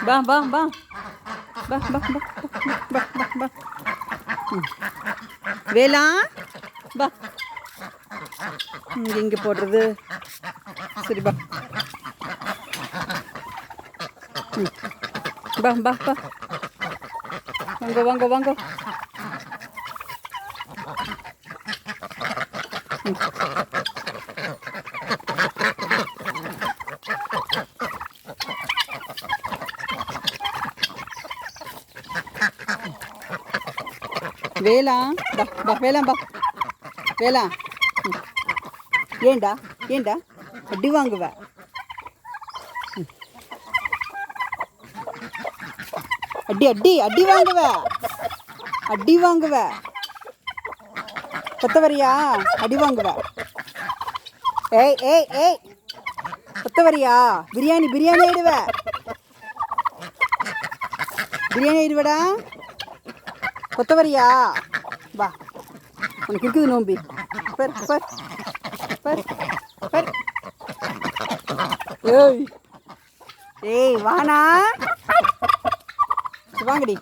வா வா வா வா வா வா வா வா வா. வேலா வா. இங்கே இங்கே போடுறது. சரி வா. வா வா வா. வாங்க வாங்க வாங்க. வேலா பா பா வேலா பா வேலா. ஏண்டா ஏண்டா அடி வாங்குவ. அடி அடி அடி வாங்குவ அடி வாங்குவ. கொத்த வரியா அடி வாங்குவ. ஏய் ஏய் ஏய் கொத்த வரியா பிரியாணி பிரியாணி ஆயிடுவ. பிரியாணி ஆயிடுவடா. கொத்த வரியா வா. உனக்கு இருக்குது நோம்பி. Per per per per. ஏய் ஏய் வானா வாங்கடி.